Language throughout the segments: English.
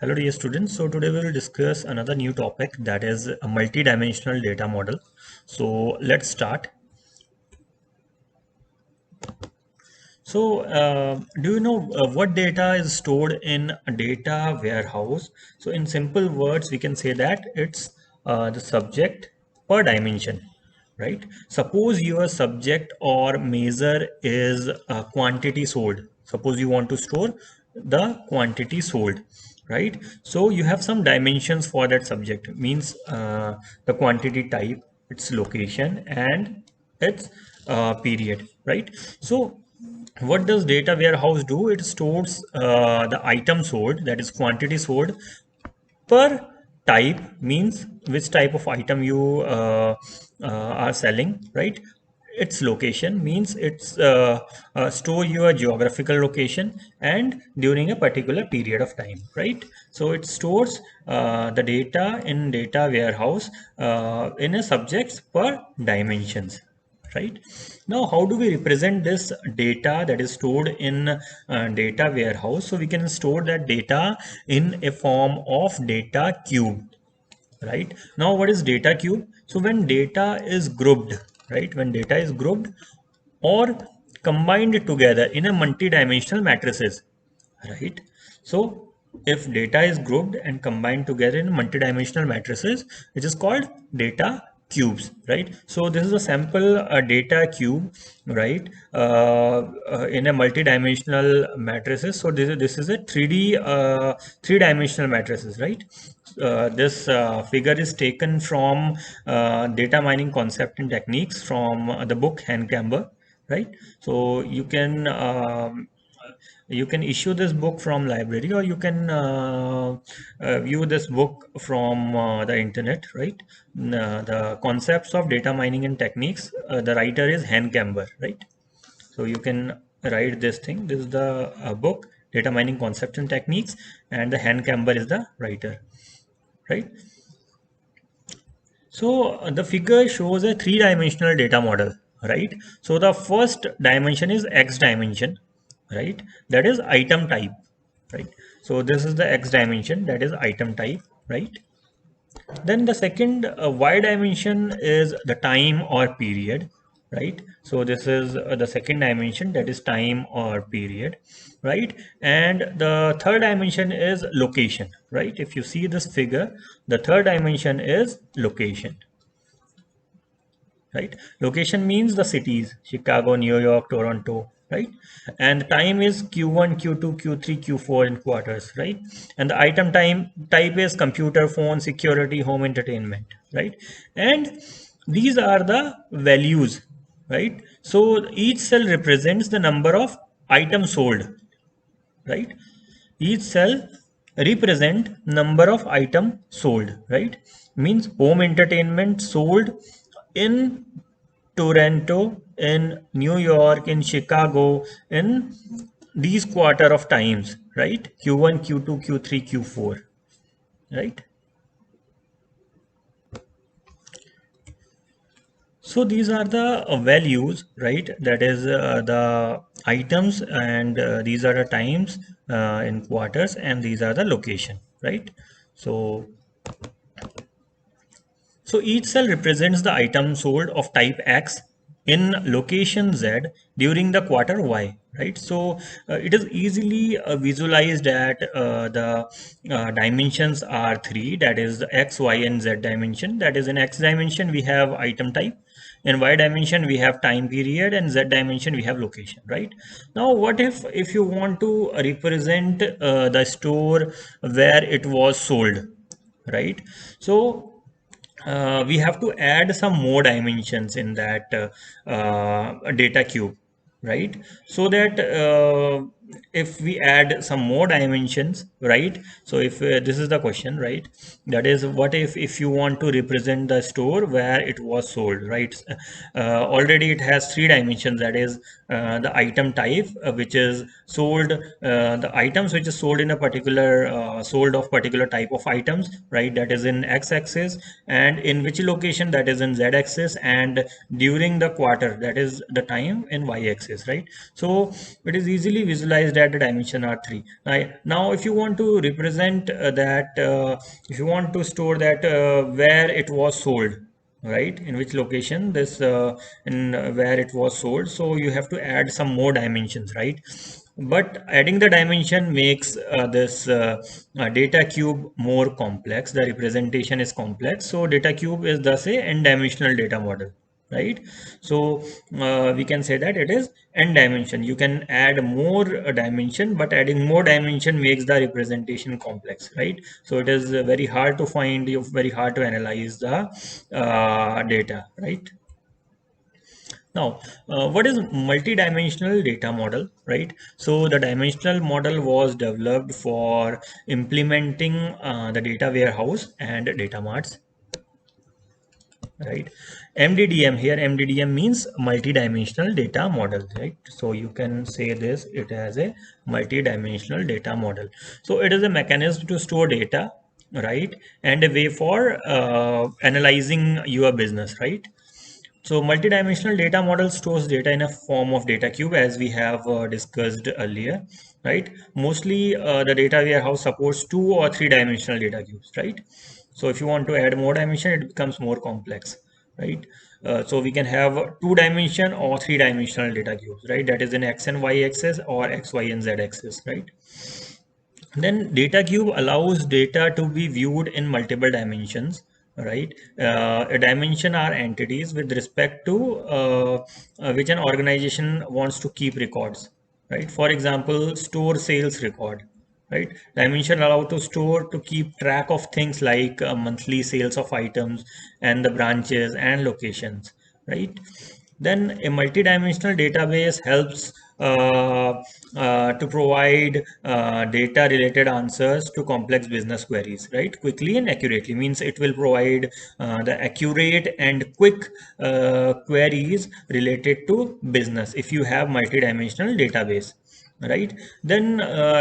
Hello dear students. So today we will discuss another new topic, that is a multi-dimensional data model. So let's start. So do you know what data is stored in a data warehouse? So in simple words, we can say that it's the subject per dimension, right? Suppose your subject or measure is a quantity sold. Suppose you want to store the quantity sold, right? So you have some dimensions for that subject, means the quantity type, its location, and its period, right? So what does data warehouse do? It stores the item sold, that is quantity sold, per type, means which type of item you are selling, right? Its location, means it's store your geographical location, and during a particular period of time, right? So it stores the data in data warehouse in a subjects per dimensions, right? Now how do we represent this data that is stored in data warehouse? So we can store that data in a form of data cube, right? Now what is data cube? So when data is grouped, right, when data is grouped or combined together in a multi-dimensional matrices, right? So if data is grouped and combined together in multidimensional matrices, which is called data cubes, right? So this is a sample data cube, right, in a multidimensional matrices. So this is a 3D three-dimensional matrices, right? This figure is taken from data mining concept and techniques from the book Camber, right? So you can issue this book from library, or you can view this book from the internet, right? The concepts of data mining and techniques, the writer is Camber, right? So you can write this thing. This is the book, Data Mining Concepts and Techniques, and the Camber is the writer, right? So the figure shows a three-dimensional data model, right? So the first dimension is X dimension, right? That is item type, right? So this is the X dimension, that is item type, right? Then the second Y dimension is the time or period, right? So this is the second dimension, that is time or period, right? And the third dimension is location, right? If you see this figure, the third dimension is location, right? Location means the cities, Chicago, New York, Toronto, right? And time is Q1, Q2, Q3, Q4 in quarters, right? And the item time type is computer, phone, security, home entertainment, right? And these are the values, right? So each cell represents the number of items sold, right? Each cell represent number of item sold, right? Means home entertainment sold in Toronto, in New York, in Chicago, in these quarter of times, right? Q1, Q2, Q3, Q4, right? So these are the values, right? That is the items, and these are the times in quarters, and these are the location, right? So So each cell represents the item sold of type X in location Z during the quarter Y, right? So it is easily visualized that the dimensions are three, that is the X, Y, and Z dimension. That is, in X dimension we have item type, in Y dimension we have time period, and Z dimension we have location, right? Now what if you want to represent the store where it was sold, right? So we have to add some more dimensions in that data cube, right? So that if we add some more dimensions, right? So if this is the question, right? That is, what if you want to represent the store where it was sold, right? Already it has three dimensions, that is the item type, which is sold, the items which is sold in a particular sold of particular type of items, right? That is in x-axis, and in which location, that is in z-axis, and during the quarter, that is the time in y-axis, right? So it is easily visualized realize that the dimension are 3. Right? Now if you want to represent if you want to store that where it was sold, right, in which location this in where it was sold, so you have to add some more dimensions, right? But adding the dimension makes this data cube more complex. The representation is complex, so data cube is thus a n-dimensional data model, right? So we can say that it is n dimension. You can add more dimension, but adding more dimension makes the representation complex, right? So it is very hard to find, very hard to analyze the data, right? Now, what is multidimensional data model, right? So the dimensional model was developed for implementing the data warehouse and data marts, right? MDDM, here MDDM means multi-dimensional data model, right? So you can say this, it has a multi-dimensional data model. So it is a mechanism to store data, right, and a way for analyzing your business, right? So multidimensional data model stores data in a form of data cube, as we have discussed earlier, right? Mostly the data warehouse supports 2 or 3 dimensional data cubes, right? So if you want to add more dimension, it becomes more complex, right? So we can have 2 dimension or 3 dimensional data cubes, right? That is in X and Y axis or X, Y, and Z axis, right? Then data cube allows data to be viewed in multiple dimensions, right? A dimension are entities with respect to which an organization wants to keep records, right? For example, store sales record, right? Dimension allow to store to keep track of things like monthly sales of items and the branches and locations, right? Then a multidimensional database helps to provide data related answers to complex business queries, right? Quickly and accurately, means it will provide the accurate and quick queries related to business if you have multidimensional database, right? Then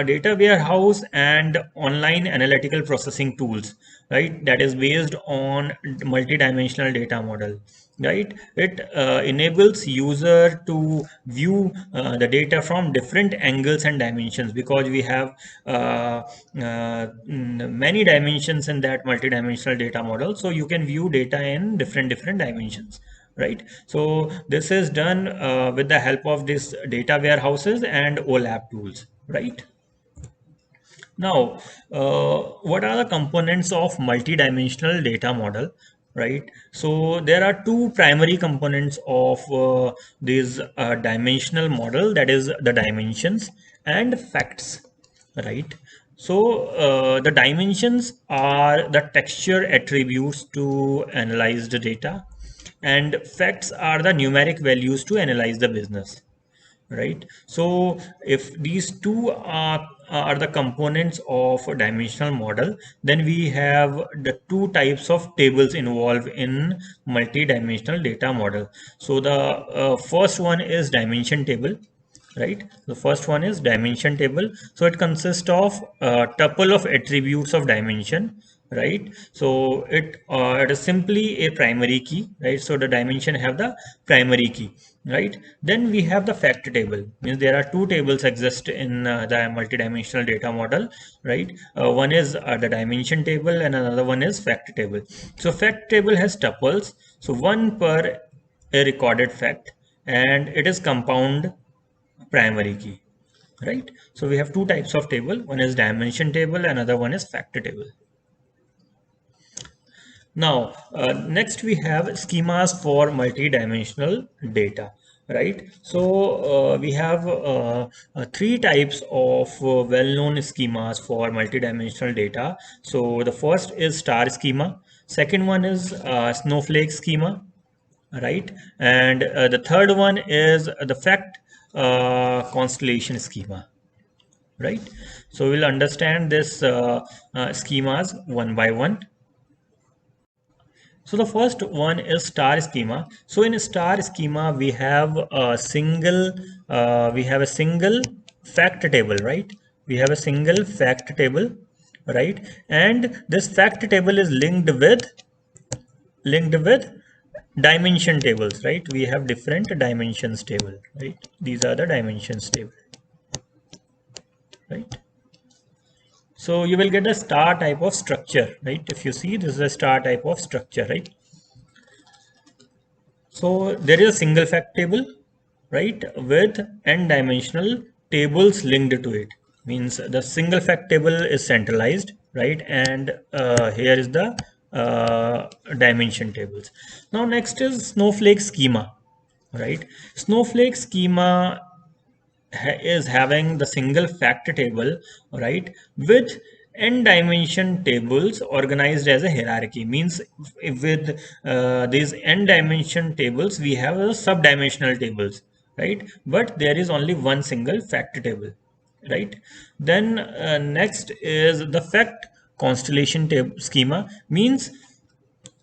data warehouse and online analytical processing tools, right, that is based on multidimensional data model, right? It enables user to view the data from different angles and dimensions, because we have many dimensions in that multidimensional data model, so you can view data in different dimensions, right? So this is done with the help of this data warehouses and OLAP tools, right? Now, what are the components of multidimensional data model, right? So there are 2 primary components of this dimensional model, that is the dimensions and facts, right? So the dimensions are the texture attributes to analyze the data, and facts are the numeric values to analyze the business, right? So if these two are the components of a dimensional model, then we have the 2 types of tables involved in multi-dimensional data model. So the first one is dimension table, right? The first one is dimension table. So it consists of a tuple of attributes of dimension, right? So it is simply a primary key, right? So the dimension have the primary key, right? Then we have the fact table, means there are 2 tables exist in the multidimensional data model, right? One is the dimension table and another one is fact table. So fact table has tuples, so one per a recorded fact, and it is compound primary key, right? So we have 2 types of table, one is dimension table, another one is fact table. Now, next we have schemas for multi-dimensional data, right? So we have 3 types of well-known schemas for multi-dimensional data. So the first is star schema, second one is snowflake schema, right? And the third one is the fact constellation schema, right? So we'll understand this schemas one by one. So the first one is star schema. So in a star schema, we have a single fact table, right? We have a single fact table, right? And this fact table is linked with dimension tables, right? We have different dimensions table, right? These are the dimensions table. right? So you will get a star type of structure, right? If you see, this is a star type of structure, right? So there is a single fact table, right, with n-dimensional tables linked to it. Means the single fact table is centralized, right, and here is the dimension tables. Now next is snowflake schema, right? Snowflake schema is having the single fact table, right, with n dimension tables organized as a hierarchy. Means with these n dimension tables we have a sub-dimensional tables, right, but there is only one single fact table, right? Then next is the fact constellation table schema. Means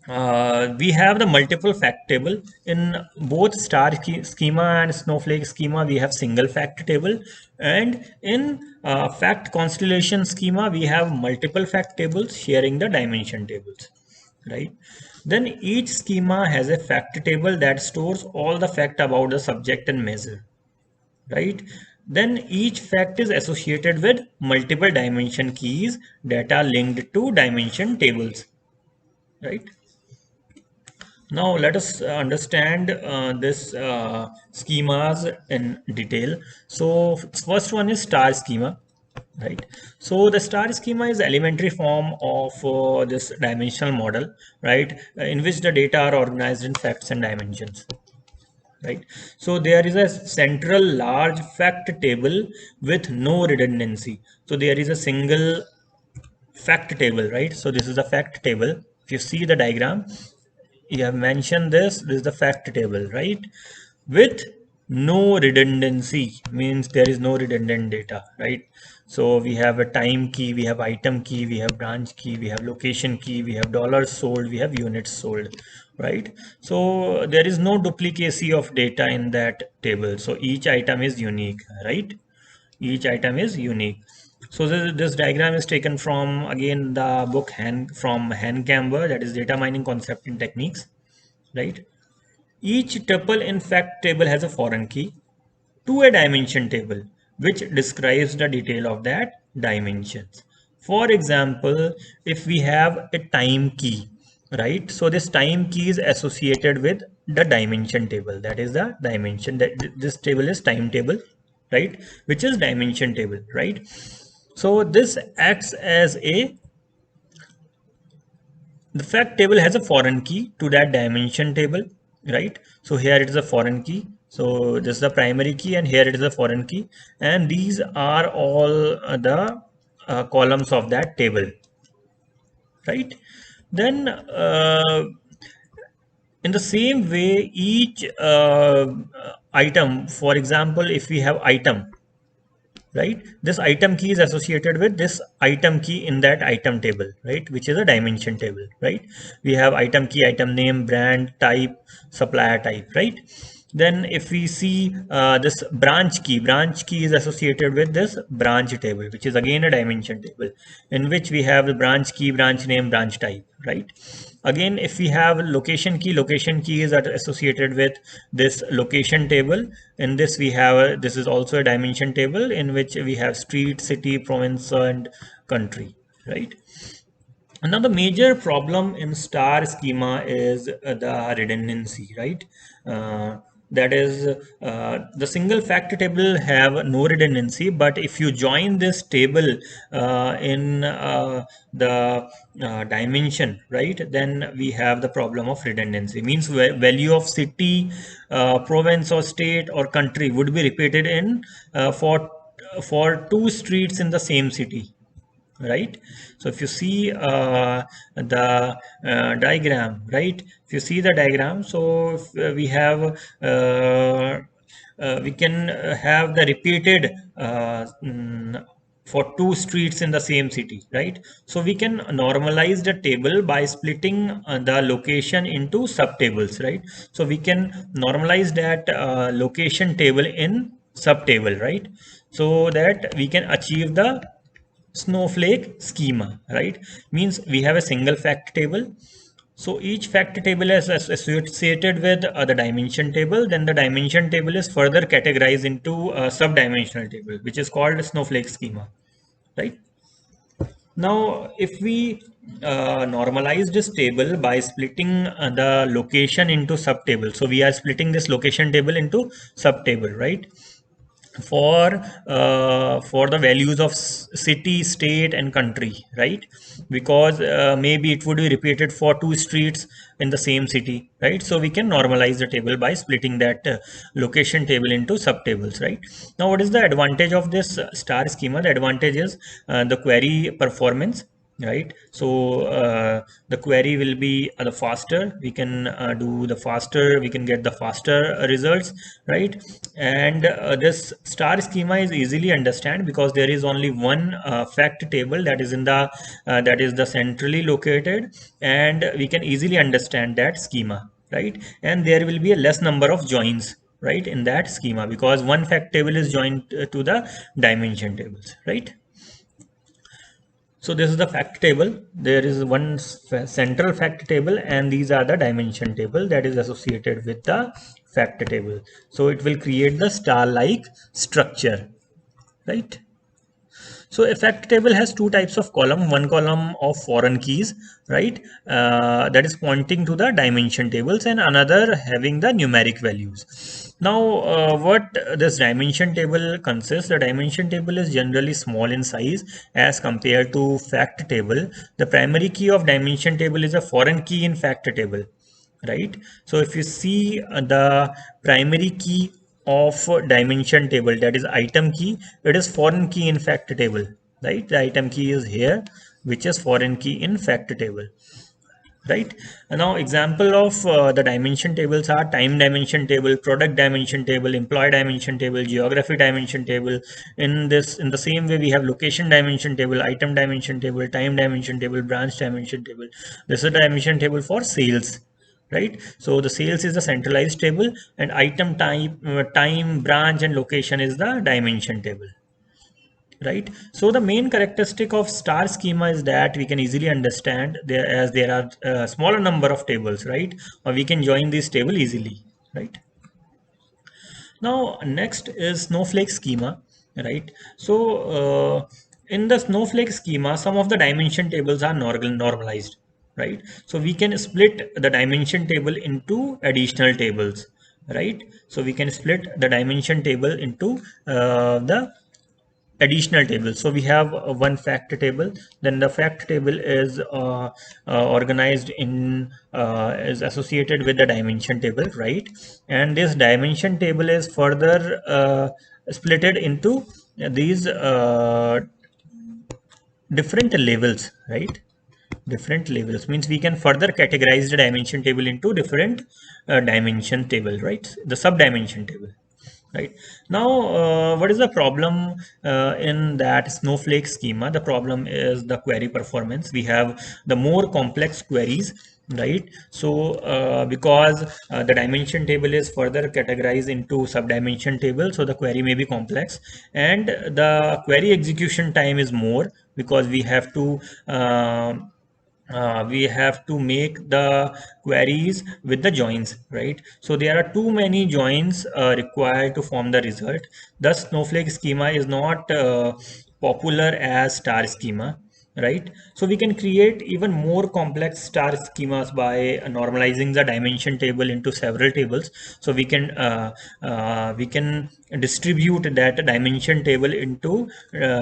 we have the multiple fact table in both star schema and snowflake schema. We have single fact table, and in fact constellation schema we have multiple fact tables sharing the dimension tables, right? Then each schema has a fact table that stores all the fact about the subject and measure, right? Then each fact is associated with multiple dimension keys that are linked to dimension tables, right? Now let us understand this schemas in detail. So first one is star schema, right? So the star schema is elementary form of this dimensional model, right? In which the data are organized in facts and dimensions, right? So there is a central large fact table with no redundancy. So there is a single fact table, right? So this is the fact table. If you see the diagram, you have mentioned this is the fact table, right, with no redundancy. Means there is no redundant data, right? So we have a time key, we have item key, we have branch key, we have location key, we have dollars sold, we have units sold, right? So there is no duplicacy of data in that table, so each item is unique, right? Each item is unique. So this diagram is taken from again the book from Camber, that is data mining concept and techniques, right? Each tuple in fact table has a foreign key to a dimension table which describes the detail of that dimensions. For example, if we have a time key, right? So this time key is associated with the dimension table. That is the dimension, that this table is time table, right? Which is dimension table, right? So this acts as a, the fact table has a foreign key to that dimension table, right? So here it is a foreign key, so this is the primary key, and here it is a foreign key, and these are all the columns of that table, right? Then in the same way, each item, for example, if we have item, right, this item key is associated with this item key in that item table, right, which is a dimension table, right? We have item key, item name, brand, type, supplier type, right? Then if we see this branch key is associated with this branch table, which is again a dimension table, in which we have the branch key, branch name, branch type, right? Again, if we have location key is associated with this location table. In this we have this is also a dimension table in which we have street, city, province, and country, right? Another major problem in star schema is the redundancy, right? That is, the single fact table have no redundancy, but if you join this table in the dimension, right, then we have the problem of redundancy. Means value of city, province or state or country would be repeated in for two streets in the same city, right? So if you see the diagram, right, if you see the diagram, so if, we have we can have the repeated for two streets in the same city, right? So we can normalize the table by splitting the location into subtables, right? So we can normalize that location table in subtable, right? So that we can achieve the snowflake schema, right? Means we have a single fact table, So each fact table is associated with the dimension table. Then the dimension table is further categorized into a sub-dimensional table, which is called snowflake schema, right? Now, if we normalize this table by splitting the location into subtable, so we are splitting this location table into subtable, right? For the values of city, state, and country, right? Because maybe it would be repeated for two streets in the same city, right? So we can normalize the table by splitting that location table into subtables, right? Now, what is the advantage of this star schema? The advantage is the query performance, right? So the query will be the faster, we can do the faster, we can get the faster results, right? And this star schema is easily understand because there is only one fact table that is in the that is the centrally located, and we can easily understand that schema, right? And there will be a less number of joins, right, in that schema, because one fact table is joined to the dimension tables, right? So this is the fact table. There is one central fact table, and these are the dimension table that is associated with the fact table. So it will create the star-like structure, right? So a fact table has two types of column, one column of foreign keys, right? That is pointing to the dimension tables, and another having the numeric values. Now, what this dimension table consists, the dimension table is generally small in size as compared to fact table. The primary key of dimension table is a foreign key in fact table, right? So if you see the primary key of dimension table, that is item key, it is foreign key in fact table, right? The item key is here, which is foreign key in fact table, right? And now example of the dimension tables are time dimension table, product dimension table, employee dimension table, geography dimension table. In the same way, we have location dimension table, item dimension table, time dimension table, branch dimension table. This is a dimension table for sales, right? So the sales is the centralized table, and item type, time, branch, and location is the dimension table, right? So the main characteristic of star schema is that we can easily understand there, as there are a smaller number of tables, right? Or we can join this table easily, right? Now next is snowflake schema, right? So in the snowflake schema, some of the dimension tables are normalized, right? So we can split the dimension table into additional tables, right? So we can split the dimension table into the additional tables. So we have one fact table, then the fact table is organized in is associated with the dimension table, right? And this dimension table is further splitted into these different levels, right? Different levels means we can further categorize the dimension table into different dimension table, right? The sub dimension table, right? Now what is the problem in that snowflake schema? The problem is the query performance. We have the more complex queries, right? So because the dimension table is further categorized into sub dimension table, so the query may be complex, and the query execution time is more because we have to make the queries with the joins, right? So there are too many joins required to form the result. Thus snowflake schema is not popular as star schema, right? So we can create even more complex star schemas by normalizing the dimension table into several tables. So we can distribute that dimension table into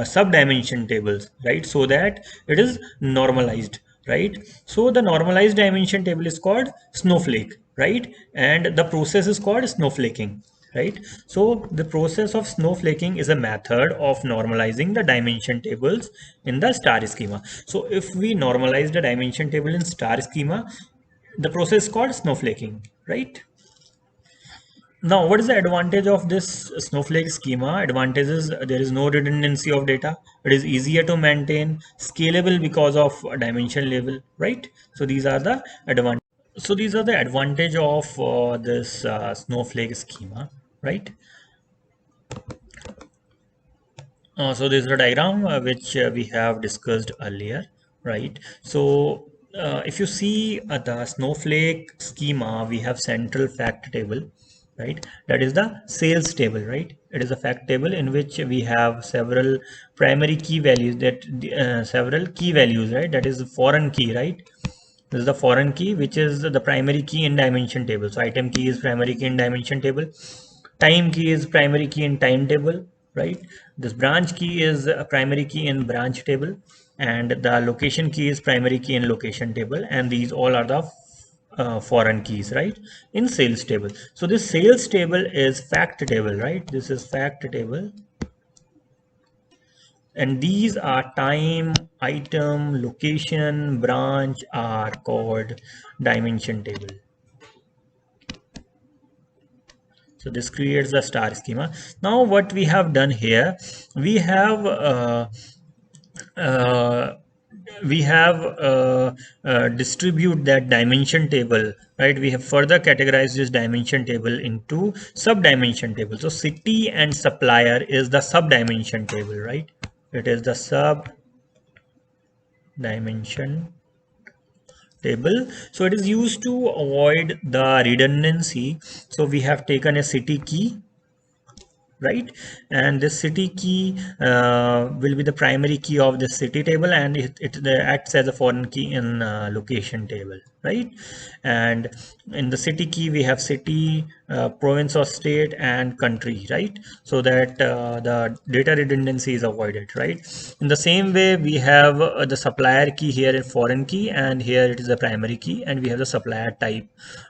sub dimension tables, right? So that it is normalized, right? So the normalized dimension table is called snowflake, right? And the process is called snowflaking, right? So the process of snowflaking is a method of normalizing the dimension tables in the star schema. So if we normalize the dimension table in star schema, the process is called snowflaking, right? Now, what is the advantage of this snowflake schema? Advantage is there is no redundancy of data. It is easier to maintain, scalable because of dimension level, right? So these are the advantages. So these are the advantage of this snowflake schema, right? So this is a diagram which we have discussed earlier, right? So if you see the snowflake schema, we have central fact table, right? That is the sales table, right? It is a fact table in which we have several primary key values, that several key values, right? That is foreign key, right? This is the foreign key, which is the primary key in dimension table. So item key is primary key in dimension table. Time key is primary key in time table, right? This branch key is a primary key in branch table, and the location key is primary key in location table, and these all are the foreign keys, right, in sales table. So this sales table is fact table, right? This is fact table, and these are time, item, location, branch are called dimension table. So this creates a star schema. Now what we have done here, we have uh, distribute that dimension table, right? We have further categorized this dimension table into sub dimension table. So city and supplier is the sub dimension table, right? It is the sub dimension table. So it is used to avoid the redundancy. So we have taken a city key, right? And this city key will be the primary key of the city table, and it acts as a foreign key in location table, right? And in the city key we have city, province or state, and country, right? So that the data redundancy is avoided, right? In the same way, we have the supplier key here in foreign key, and here it is the primary key, and we have the supplier type,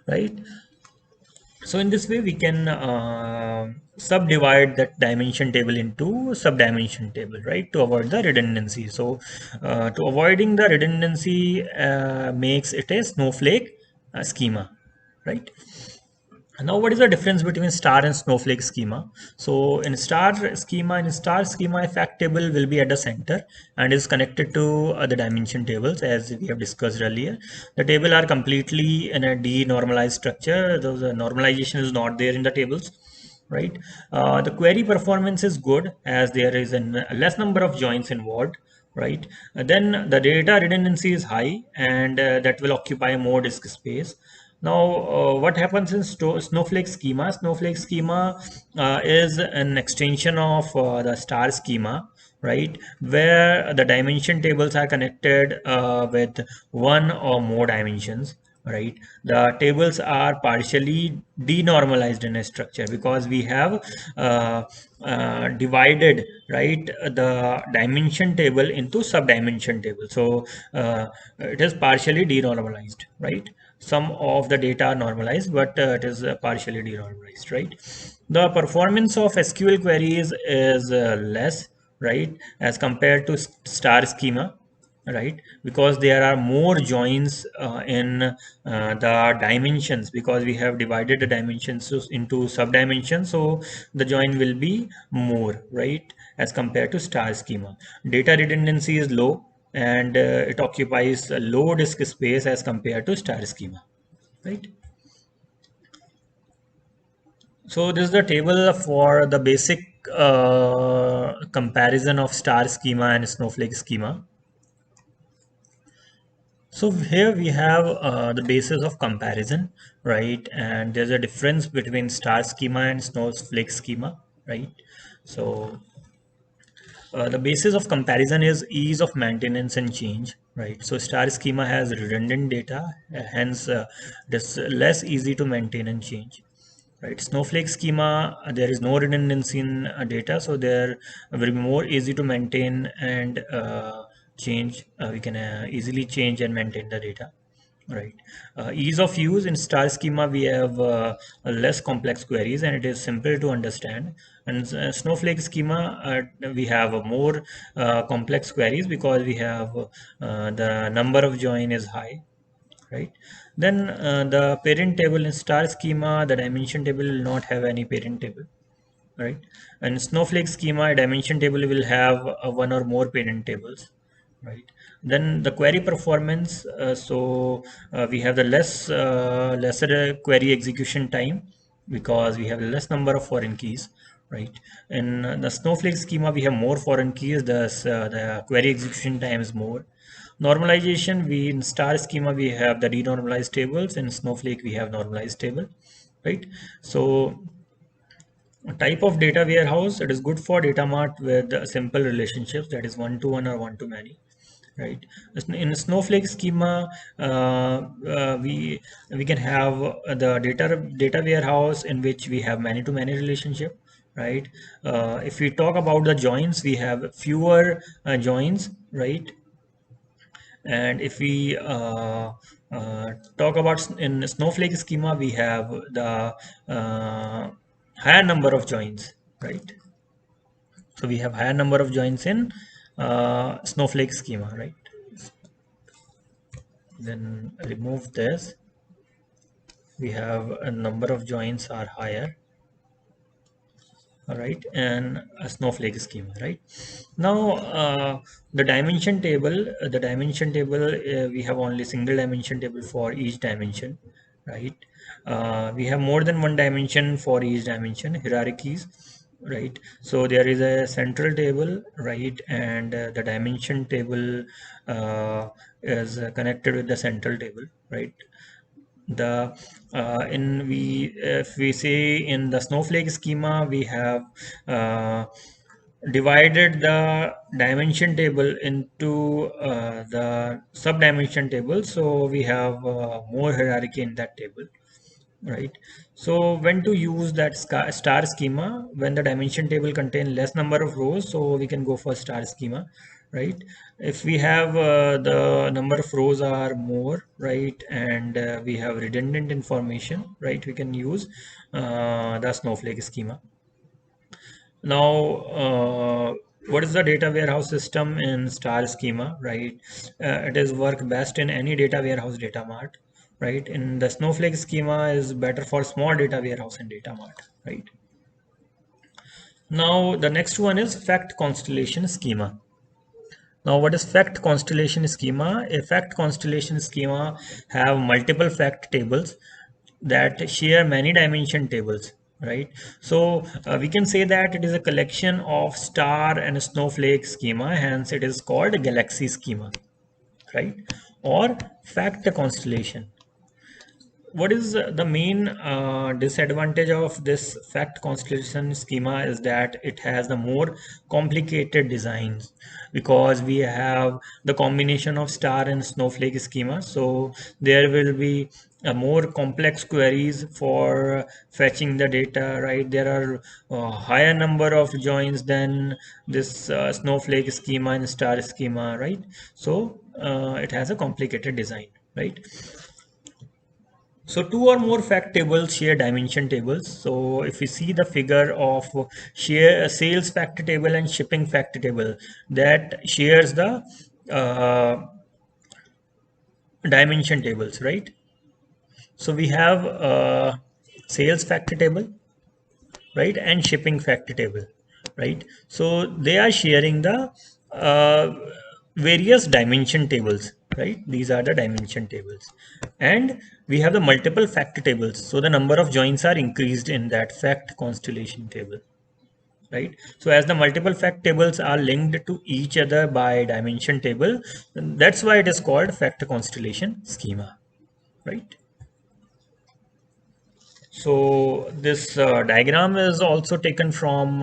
right? So in this way, we can subdivide that dimension table into sub-dimension table, right, to avoid the redundancy. So to avoiding the redundancy makes it a snowflake schema, right? Now, what is the difference between star and snowflake schema? So in star schema, a fact table will be at the center and is connected to the dimension tables, as we have discussed earlier. The table are completely in a denormalized structure. The normalization is not there in the tables, right? The query performance is good as there is a less number of joins involved, right? Then the data redundancy is high, and that will occupy more disk space. Now, what happens in snowflake schema? Snowflake schema is an extension of the star schema, right, where the dimension tables are connected with one or more dimensions, right? The tables are partially denormalized in a structure because we have divided, right, the dimension table into sub-dimension table. So it is partially denormalized, right? Some of the data are normalized, but it is partially denormalized, right? The performance of SQL queries is less, right, as compared to star schema, right? Because there are more joins in the dimensions, because we have divided the dimensions into sub dimensions, so the join will be more, right, as compared to star schema. Data redundancy is low, and it occupies a low disk space as compared to star schema, right? So this is the table for the basic comparison of star schema and snowflake schema. So here we have the basis of comparison, right? And there's a difference between star schema and snowflake schema, right? So the basis of comparison is ease of maintenance and change, right? So star schema has redundant data, hence it is less easy to maintain and change, right? Snowflake schema, there is no redundancy in data, so there will be more easy to maintain and change. We can easily change and maintain the data, right? Ease of use in star schema, we have less complex queries and it is simple to understand. And snowflake schema, we have more complex queries because we have the number of join is high, right? Then the parent table in star schema, the dimension table will not have any parent table, right? And snowflake schema dimension table will have one or more parent tables, right? Then the query performance, we have the lesser query execution time because we have less number of foreign keys, right? In the snowflake schema we have more foreign keys, thus the query execution time is more. Normalization, we in star schema we have the denormalized tables, in Snowflake we have normalized table, right? So type of data warehouse, it is good for data mart with simple relationships, that is one to one or one to many, right? In Snowflake schema, we can have the data warehouse in which we have many to many relationship, right? If we talk about the joins, we have fewer joins, right? And if we talk about in Snowflake schema, we have the higher number of joins, right? So we have higher number of joins in Snowflake schema, right? Then remove this. We have a number of joins are higher, all right, and a Snowflake schema, right? Now the dimension table, we have only single dimension table for each dimension, right? We have more than one dimension for each dimension hierarchies, right? So there is a central table, right, and the dimension table is connected with the central table, right? The in we If we say in the Snowflake schema, we have divided the dimension table into the sub dimension table, so we have more hierarchy in that table, right? So when to use that star schema, when the dimension table contain less number of rows, so we can go for star schema, right? If we have the number of rows are more, right, and we have redundant information, right, we can use the Snowflake schema. Now what is the data warehouse system in star schema, right? It is work best in any data warehouse data mart, right? In the Snowflake schema is better for small data warehouse and data mart, right? Now the next one is fact constellation schema. Now what is fact constellation schema? A fact constellation schema have multiple fact tables that share many dimension tables, right? So we can say that it is a collection of star and snowflake schema, hence it is called a galaxy schema, right? Or fact constellation. What is the main disadvantage of this fact constellation schema is that it has the more complicated designs, because we have the combination of star and snowflake schema, so there will be more complex queries for fetching the data, right? There are higher number of joins than this snowflake schema and star schema, right? So it has a complicated design, right? So two or more fact tables share dimension tables. So if we see the figure of share sales fact table and shipping fact table, that shares the dimension tables, right? So we have sales fact table, right, and shipping fact table, right? So they are sharing the uh, various dimension tables, right? These are the dimension tables, and we have the multiple fact tables, so the number of joins are increased in that fact constellation table, right? So as the multiple fact tables are linked to each other by dimension table, that's why it is called fact constellation schema, right? So this diagram is also taken from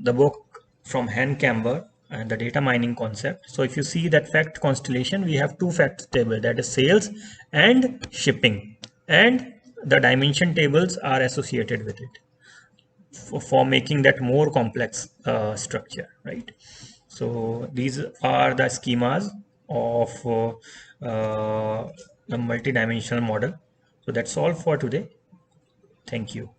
the book from Han Camber and the data mining concept. So if you see that fact constellation, we have two fact table, that is sales and shipping, and the dimension tables are associated with it for making that more complex structure, right? So these are the schemas of the multidimensional model. So that's all for today. Thank you.